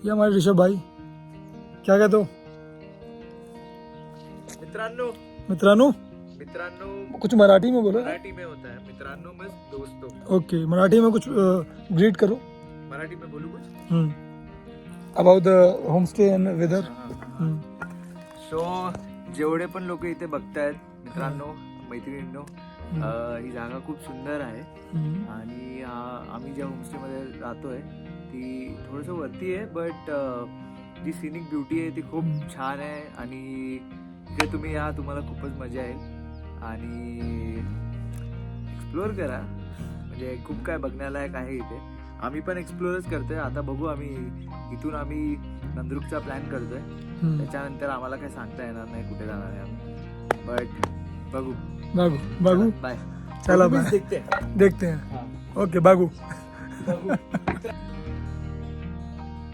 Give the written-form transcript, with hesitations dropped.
ये हमारे ऋषभ भाई, क्या कहते हो मित्रांनो? मित्रांनो? मित्रांनो कुछ मराठी में बोलो। मराठी में होता है मित्रांनो में दोस्तों। ओके, मराठी में कुछ ग्रीट करो मराठी में बोलू कुछ? About the homestay and weather. So जेवढे पण लोक इथे बघतायत मित्रांनो, मैत्रिणींनो, ही जागा खूप सुंदर आहे आणि आम्ही ज्या होमस्टेमध्ये राहतोय ती थोडंसं वरती आहे, बट जी सिनिक ब्युटी आहे ती खूप छान आहे आणि इथे तुम्ही या, तुम्हाला खूपच मजा येईल आणि एक्सप्लोअर करा. म्हणजे खूप काय बघण्यालायक आहे इथे. आम्ही पण एक्सप्लोअरच करतोय. आता बघू, इथून आम्ही नंदुरबारचा प्लॅन करतोय. त्याच्यानंतर आम्हाला काय सांगता येणार नाही कुठे जाणार आहे आम्ही, बट बघू बागू बागू बाय. चला बाय, देखते देखते हैं. ओके बागू.